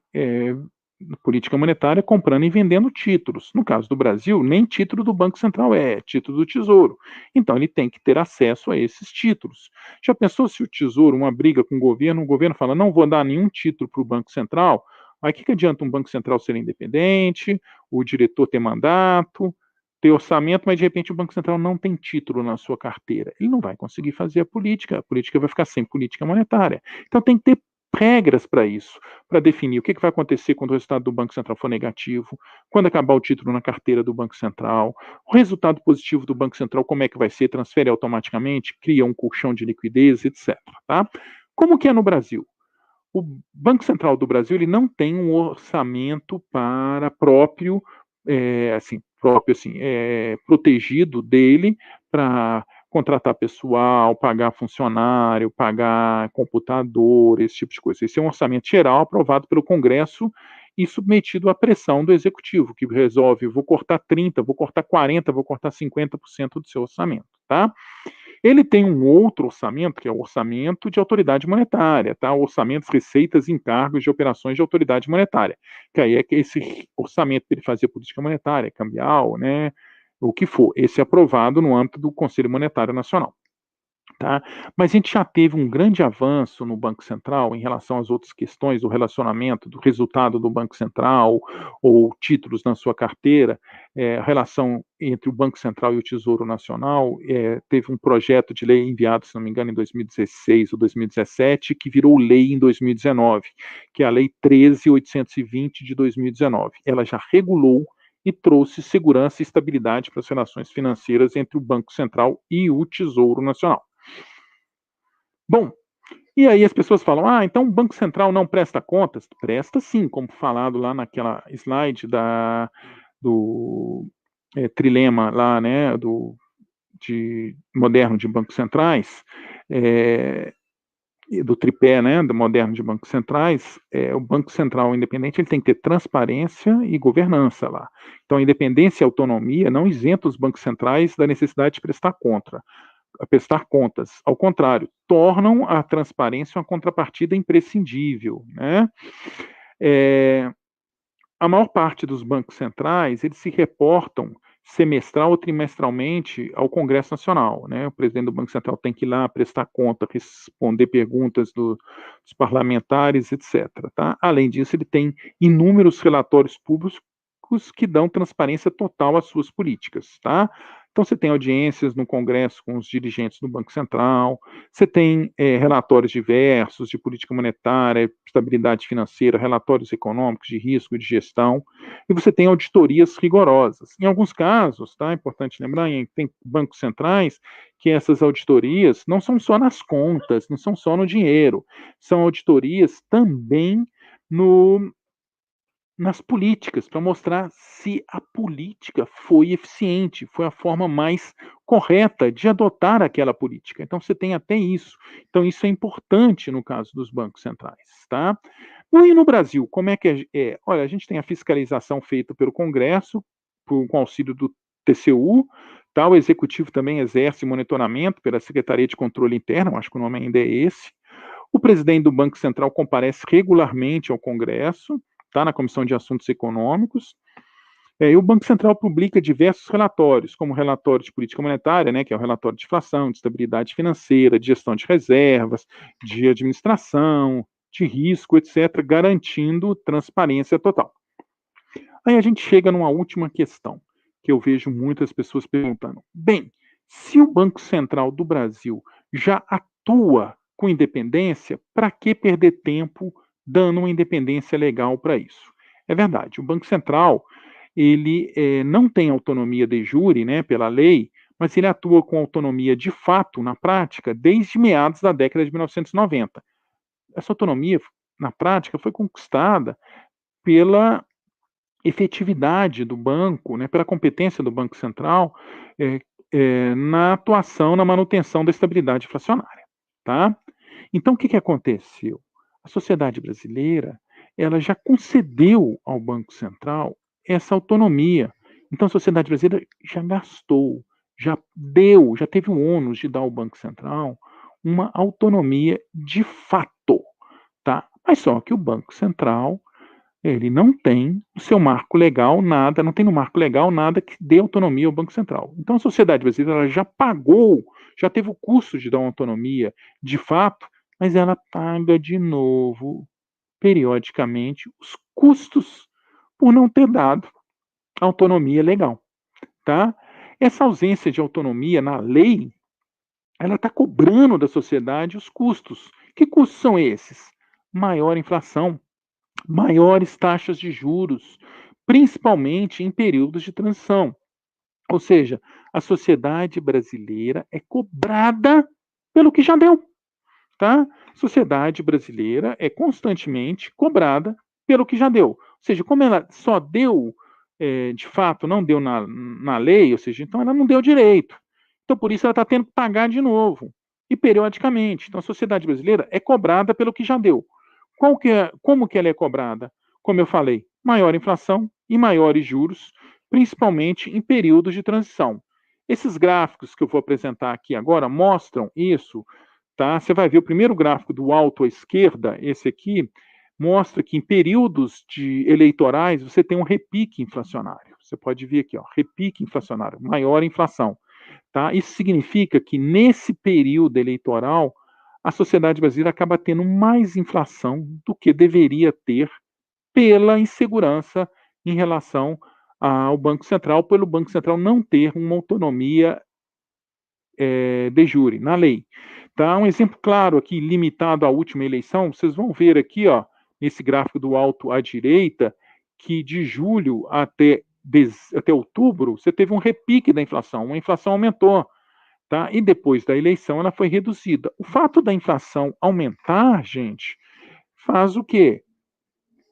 S1: política monetária comprando e vendendo títulos. No caso do Brasil, nem título do Banco Central é título do Tesouro. Então ele tem que ter acesso a esses títulos. Já pensou se o Tesouro, uma briga com o governo fala não vou dar nenhum título para o Banco Central? Aí o que adianta um Banco Central ser independente, o diretor ter mandato, ter orçamento, mas de repente o Banco Central não tem título na sua carteira. Ele não vai conseguir fazer a política vai ficar sem política monetária. Então tem que ter regras para isso, para definir o que vai acontecer quando o resultado do Banco Central for negativo, quando acabar o título na carteira do Banco Central, o resultado positivo do Banco Central, como é que vai ser, transfere automaticamente, cria um colchão de liquidez, etc. Tá? Como que é no Brasil? O Banco Central do Brasil ele não tem um orçamento para protegido dele para contratar pessoal, pagar funcionário, pagar computador, esse tipo de coisa. Esse é um orçamento geral aprovado pelo Congresso e submetido à pressão do Executivo, que resolve, vou cortar 30%, vou cortar 40%, vou cortar 50% do seu orçamento, tá? Ele tem um outro orçamento, que é o orçamento de autoridade monetária, tá? Orçamentos, receitas, encargos de operações de autoridade monetária. Que aí é que esse orçamento para ele fazer política monetária, cambial, né? O que for. Esse é aprovado no âmbito do Conselho Monetário Nacional. Tá? Mas a gente já teve um grande avanço no Banco Central em relação às outras questões do relacionamento, do resultado do Banco Central ou títulos na sua carteira, a relação entre o Banco Central e o Tesouro Nacional, teve um projeto de lei enviado, se não me engano, em 2016 ou 2017, que virou lei em 2019, que é a Lei 13.820 de 2019. Ela já regulou e trouxe segurança e estabilidade para as relações financeiras entre o Banco Central e o Tesouro Nacional. Bom, e aí as pessoas falam, então o Banco Central não presta contas? Presta sim, como falado lá naquela slide do trilema lá, né, moderno de bancos centrais, do tripé, né, do moderno de bancos centrais, o Banco Central independente ele tem que ter transparência e governança lá. Então, a independência e a autonomia não isenta os bancos centrais da necessidade de prestar contas. Ao contrário, tornam a transparência uma contrapartida imprescindível, né? A maior parte dos bancos centrais, eles se reportam semestral ou trimestralmente ao Congresso Nacional, né? O presidente do Banco Central tem que ir lá prestar conta, responder perguntas dos parlamentares, etc. Tá? Além disso, ele tem inúmeros relatórios públicos que dão transparência total às suas políticas, tá? Então, você tem audiências no Congresso com os dirigentes do Banco Central, você tem relatórios diversos de política monetária, estabilidade financeira, relatórios econômicos de risco e de gestão, e você tem auditorias rigorosas. Em alguns casos, tá, é importante lembrar, tem bancos centrais que essas auditorias não são só nas contas, não são só no dinheiro, são auditorias também no, nas políticas, para mostrar se a política foi eficiente, foi a forma mais correta de adotar aquela política. Então, você tem até isso. Então, isso é importante no caso dos bancos centrais, tá? E no Brasil, como é que é? Olha, a gente tem a fiscalização feita pelo Congresso, com auxílio do TCU, tá? O Executivo também exerce monitoramento pela Secretaria de Controle Interno, acho que o nome ainda é esse. O presidente do Banco Central comparece regularmente ao Congresso, tá? Na Comissão de Assuntos Econômicos. E o Banco Central publica diversos relatórios, como o relatório de política monetária, né, que é o relatório de inflação, de estabilidade financeira, de gestão de reservas, de administração, de risco, etc., garantindo transparência total. Aí a gente chega numa última questão, que eu vejo muitas pessoas perguntando. Bem, se o Banco Central do Brasil já atua com independência, para que perder tempo dando uma independência legal para isso? É verdade, o Banco Central ele não tem autonomia de jure, né, pela lei, mas ele atua com autonomia de fato, na prática, desde meados da década de 1990. Essa autonomia, na prática, foi conquistada pela efetividade do banco, né, pela competência do Banco Central na atuação, na manutenção da estabilidade inflacionária. Tá? Então, o que aconteceu? A sociedade brasileira ela já concedeu ao Banco Central essa autonomia. Então, a sociedade brasileira já gastou, já deu, já teve o ônus de dar ao Banco Central uma autonomia de fato. Tá? Mas só que o Banco Central ele não tem o seu marco legal, nada, não tem no marco legal nada que dê autonomia ao Banco Central. Então a sociedade brasileira ela já pagou, já teve o custo de dar uma autonomia de fato, mas ela paga de novo, periodicamente, os custos por não ter dado autonomia legal. Tá? Essa ausência de autonomia na lei, ela está cobrando da sociedade os custos. Que custos são esses? Maior inflação, maiores taxas de juros, principalmente em períodos de transição. Ou seja, a sociedade brasileira é cobrada pelo que já deu. Tá? A sociedade brasileira é constantemente cobrada pelo que já deu. Ou seja, como ela só deu, de fato, não deu na lei, ou seja, então ela não deu direito. Então, por isso, ela está tendo que pagar de novo, e periodicamente. Então, a sociedade brasileira é cobrada pelo que já deu. Como que ela é cobrada? Como eu falei, maior inflação e maiores juros, principalmente em períodos de transição. Esses gráficos que eu vou apresentar aqui agora mostram isso, tá? Você vai ver o primeiro gráfico do alto à esquerda, esse aqui, mostra que em períodos eleitorais você tem um repique inflacionário. Você pode ver aqui, ó, repique inflacionário, maior inflação. Tá? Isso significa que nesse período eleitoral a sociedade brasileira acaba tendo mais inflação do que deveria ter pela insegurança em relação ao Banco Central, pelo Banco Central não ter uma autonomia de jure, na lei. Tá? Um exemplo claro aqui, limitado à última eleição, vocês vão ver aqui, ó, nesse gráfico do alto à direita, que de julho até outubro, você teve um repique da inflação, a inflação aumentou. Tá? E depois da eleição ela foi reduzida. O fato da inflação aumentar, gente, faz o quê?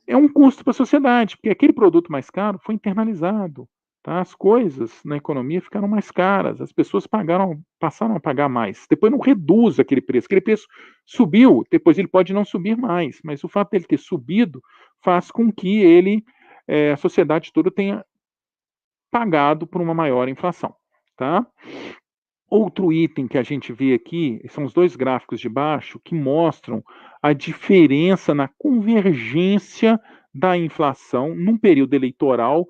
S1: É um custo para a sociedade, porque aquele produto mais caro foi internalizado. Tá? As coisas na economia ficaram mais caras, as pessoas passaram a pagar mais. Depois não reduz aquele preço subiu, depois ele pode não subir mais, mas o fato dele ter subido faz com que a sociedade toda tenha pagado por uma maior inflação. Tá? Outro item que a gente vê aqui são os dois gráficos de baixo que mostram a diferença na convergência da inflação num período eleitoral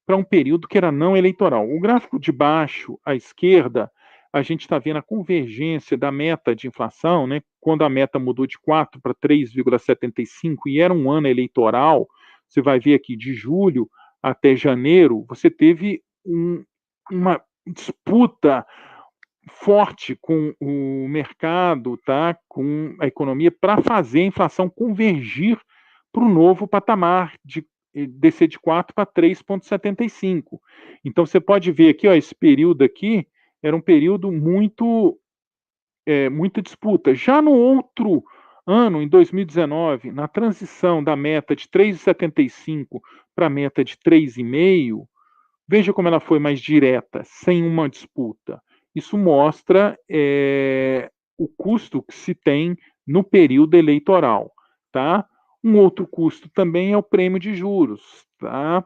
S1: para um período que era não eleitoral. O gráfico de baixo, à esquerda, a gente está vendo a convergência da meta de inflação, né? Quando a meta mudou de 4 para 3,75 e era um ano eleitoral, você vai ver aqui de julho até janeiro, você teve uma disputa forte com o mercado, tá? Com a economia, para fazer a inflação convergir para o novo patamar de descer de 4 para 3,75. Então você pode ver aqui, ó, esse período aqui era um período muita disputa. Já no outro ano, em 2019, na transição da meta de 3,75 para a meta de 3,5, veja como ela foi mais direta, sem uma disputa. Isso mostra o custo que se tem no período eleitoral, tá? Um outro custo também é o prêmio de juros, tá?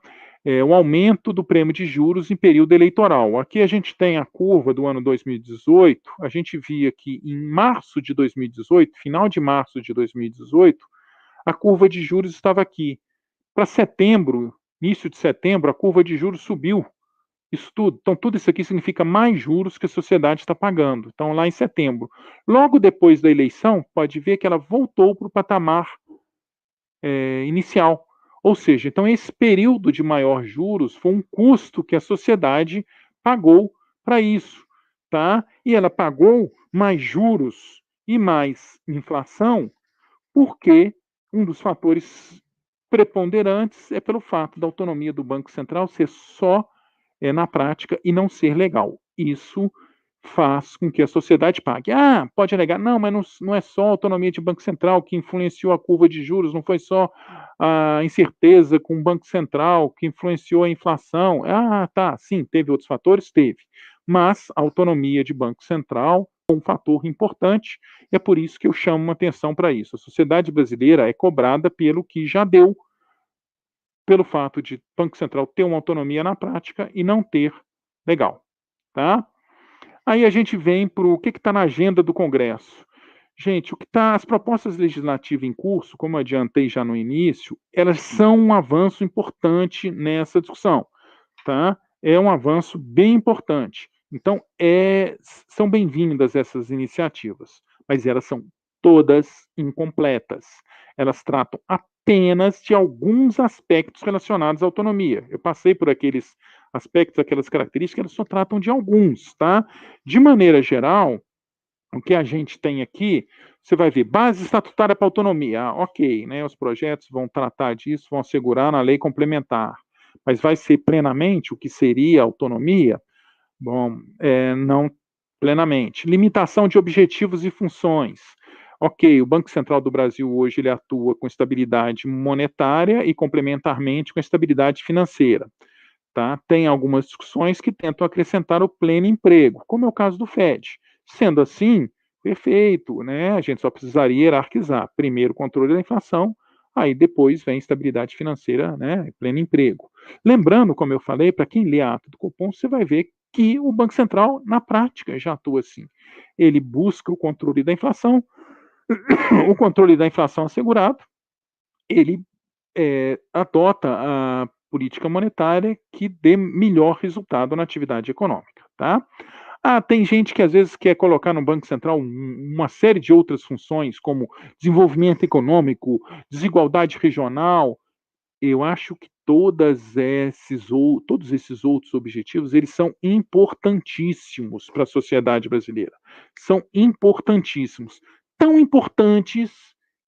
S1: O aumento do prêmio de juros em período eleitoral. Aqui a gente tem a curva do ano 2018, a gente via que em março de 2018, final de março de 2018, a curva de juros estava aqui. Para setembro, início de setembro, a curva de juros subiu. Isso tudo, então tudo isso aqui significa mais juros que a sociedade está pagando. Então, lá em setembro. Logo depois da eleição, pode ver que ela voltou para o patamar inicial. Ou seja, então esse período de maior juros foi um custo que a sociedade pagou para isso, tá? E ela pagou mais juros e mais inflação porque um dos fatores preponderantes é pelo fato da autonomia do Banco Central ser só na prática e não ser legal. Isso faz com que a sociedade pague. Ah, pode alegar, não, mas não é só a autonomia de Banco Central que influenciou a curva de juros, não foi só a incerteza com o Banco Central que influenciou a inflação. Ah, tá, sim, teve outros fatores? Teve. Mas a autonomia de Banco Central é um fator importante, e é por isso que eu chamo uma atenção para isso. A sociedade brasileira é cobrada pelo que já deu, pelo fato de o Banco Central ter uma autonomia na prática e não ter legal, tá? Aí a gente vem para o que está na agenda do Congresso. Gente, o que tá, as propostas legislativas em curso, como eu adiantei já no início, elas são um avanço importante nessa discussão, tá? É um avanço bem importante. Então, são bem-vindas essas iniciativas, mas elas são todas incompletas. Elas tratam apenas de alguns aspectos relacionados à autonomia. Eu passei por aqueles aspectos, aquelas características, elas só tratam de alguns, tá? De maneira geral, o que a gente tem aqui, você vai ver base estatutária para autonomia. Ah, ok, né? Os projetos vão tratar disso, vão assegurar na lei complementar. Mas vai ser plenamente o que seria autonomia? Bom, não plenamente. Limitação de objetivos e funções. Ok, o Banco Central do Brasil hoje ele atua com estabilidade monetária e complementarmente com estabilidade financeira. Tá? Tem algumas discussões que tentam acrescentar o pleno emprego, como é o caso do FED. Sendo assim, perfeito, né? A gente só precisaria hierarquizar. Primeiro, o controle da inflação, aí depois vem estabilidade financeira, né? Pleno emprego. Lembrando, como eu falei, para quem lê a ata do Copom, você vai ver que o Banco Central, na prática, já atua assim. Ele busca o controle da inflação, o controle da inflação assegurado, ele adota a política monetária que dê melhor resultado na atividade econômica, tá? Ah, tem gente que às vezes quer colocar no Banco Central uma série de outras funções, como desenvolvimento econômico, desigualdade regional. Eu acho que todos esses outros objetivos, eles são importantíssimos para a sociedade brasileira. São importantíssimos. Tão importantes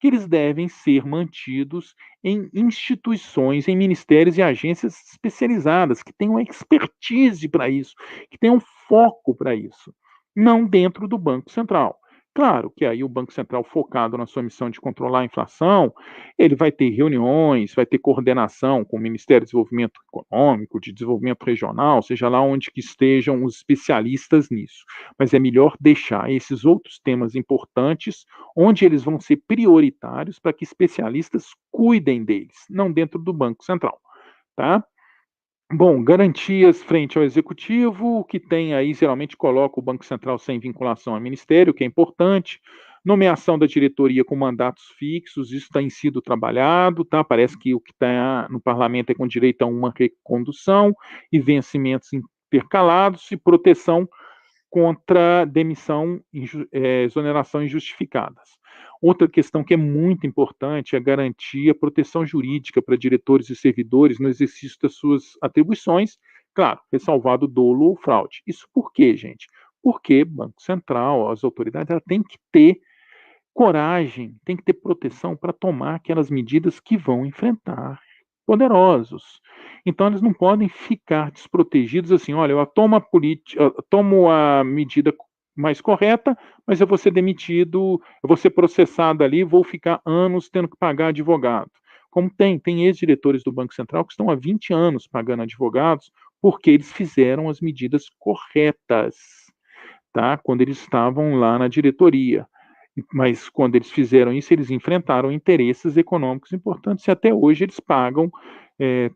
S1: que eles devem ser mantidos em instituições, em ministérios e agências especializadas, que tenham expertise para isso, que tenham foco para isso, não dentro do Banco Central. Claro que aí o Banco Central, focado na sua missão de controlar a inflação, ele vai ter reuniões, vai ter coordenação com o Ministério do Desenvolvimento Econômico, de Desenvolvimento Regional, seja lá onde que estejam os especialistas nisso. Mas é melhor deixar esses outros temas importantes, onde eles vão ser prioritários, para que especialistas cuidem deles, não dentro do Banco Central, tá? Bom, garantias frente ao executivo, que tem aí, geralmente coloca o Banco Central sem vinculação ao ministério, que é importante. Nomeação da diretoria com mandatos fixos, isso tem sido trabalhado, tá? Parece que o que está no parlamento é com direito a uma recondução e vencimentos intercalados e proteção contra demissão, exoneração injustificadas. Outra questão que é muito importante é garantir a proteção jurídica para diretores e servidores no exercício das suas atribuições, claro, ressalvado dolo ou fraude. Isso por quê, gente? Porque Banco Central, as autoridades, ela tem que ter coragem, tem que ter proteção para tomar aquelas medidas que vão enfrentar poderosos. Então eles não podem ficar desprotegidos assim, olha, eu tomo a medida mais correta, mas eu vou ser demitido, eu vou ser processado ali, vou ficar anos tendo que pagar advogado. Como tem ex-diretores do Banco Central que estão há 20 anos pagando advogados porque eles fizeram as medidas corretas, tá? Quando eles estavam lá na diretoria. Mas quando eles fizeram isso, eles enfrentaram interesses econômicos importantes e até hoje eles pagam,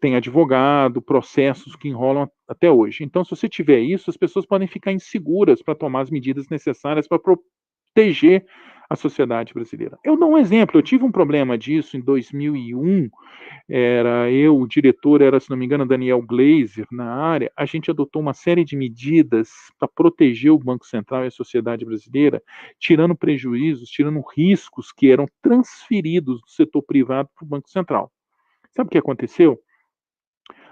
S1: tem advogado, processos que enrolam até hoje. Então, se você tiver isso, as pessoas podem ficar inseguras para tomar as medidas necessárias para proteger a sociedade brasileira. Eu dou um exemplo, eu tive um problema disso em 2001, o diretor era, se não me engano, Daniel Glazer, na área, a gente adotou uma série de medidas para proteger o Banco Central e a sociedade brasileira, tirando prejuízos, tirando riscos que eram transferidos do setor privado para o Banco Central. Sabe o que aconteceu?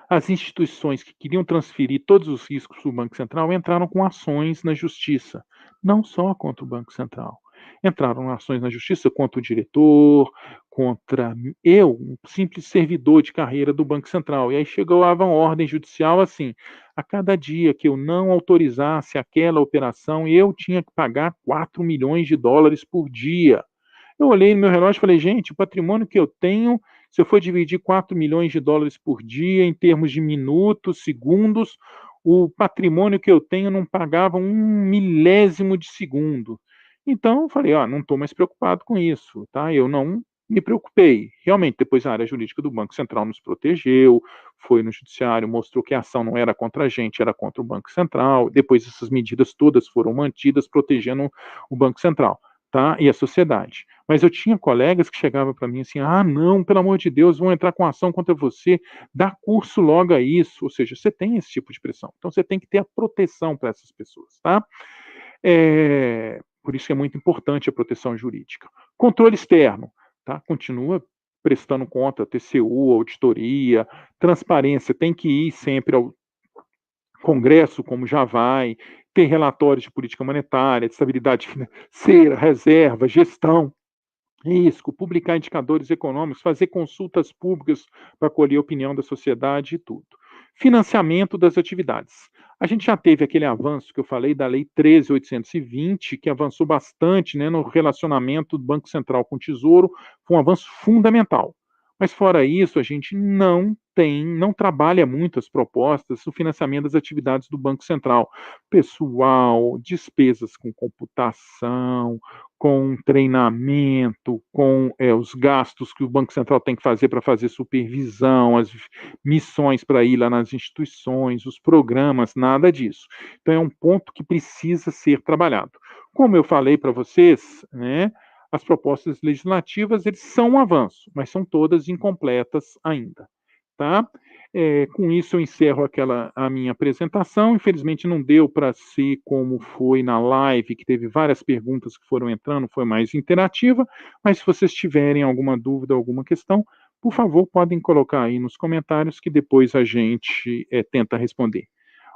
S1: As instituições que queriam transferir todos os riscos para o Banco Central entraram com ações na justiça, não só contra o Banco Central. Entraram ações na justiça contra o diretor, contra eu, um simples servidor de carreira do Banco Central. E aí chegava uma ordem judicial assim: a cada dia que eu não autorizasse aquela operação, eu tinha que pagar 4 milhões de dólares por dia. Eu olhei no meu relógio e falei, gente, o patrimônio que eu tenho, se eu for dividir 4 milhões de dólares por dia em termos de minutos, segundos, o patrimônio que eu tenho não pagava um milésimo de segundo. Então, eu falei, não estou mais preocupado com isso, tá? Eu não me preocupei. Realmente, depois a área jurídica do Banco Central nos protegeu, foi no judiciário, mostrou que a ação não era contra a gente, era contra o Banco Central. Depois essas medidas todas foram mantidas, protegendo o Banco Central, tá? E a sociedade. Mas eu tinha colegas que chegavam para mim assim: ah, não, pelo amor de Deus, vão entrar com ação contra você, dá curso logo a isso. Ou seja, você tem esse tipo de pressão. Então você tem que ter a proteção para essas pessoas, tá? Por isso que é muito importante a proteção jurídica. Controle externo, tá? Continua prestando conta, TCU, auditoria, transparência, tem que ir sempre ao Congresso, como já vai, ter relatórios de política monetária, de estabilidade financeira, reserva, gestão, risco, publicar indicadores econômicos, fazer consultas públicas para colher a opinião da sociedade e tudo. Financiamento das atividades. A gente já teve aquele avanço que eu falei da Lei 13.820, que avançou bastante, né, no relacionamento do Banco Central com o Tesouro, foi um avanço fundamental. Mas fora isso, a gente não trabalha muito as propostas do financiamento das atividades do Banco Central. Pessoal, despesas com computação, com treinamento, com os gastos que o Banco Central tem que fazer para fazer supervisão, as missões para ir lá nas instituições, os programas, nada disso. Então é um ponto que precisa ser trabalhado. Como eu falei para vocês, né, as propostas legislativas eles são um avanço, mas são todas incompletas ainda, tá? Com isso eu encerro a minha apresentação. Infelizmente não deu para ser como foi na live, que teve várias perguntas que foram entrando, foi mais interativa, mas se vocês tiverem alguma dúvida, alguma questão, por favor, podem colocar aí nos comentários que depois a gente tenta responder.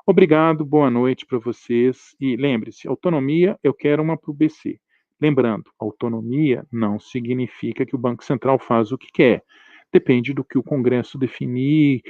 S1: Obrigado, boa noite para vocês e lembre-se, autonomia eu quero uma para o BC. Lembrando, autonomia não significa que o Banco Central faz o que quer. Depende do que o Congresso definir,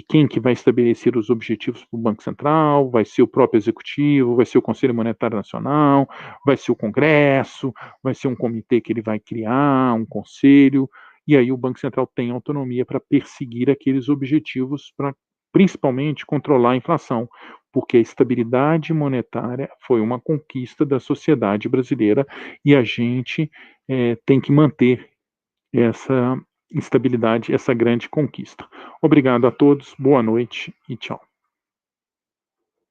S1: quem que vai estabelecer os objetivos para o Banco Central, vai ser o próprio Executivo, vai ser o Conselho Monetário Nacional, vai ser o Congresso, vai ser um comitê que ele vai criar, um conselho, e aí o Banco Central tem autonomia para perseguir aqueles objetivos para principalmente controlar a inflação, porque a estabilidade monetária foi uma conquista da sociedade brasileira e a gente tem que manter essa estabilidade, essa grande conquista. Obrigado a todos, boa noite e tchau.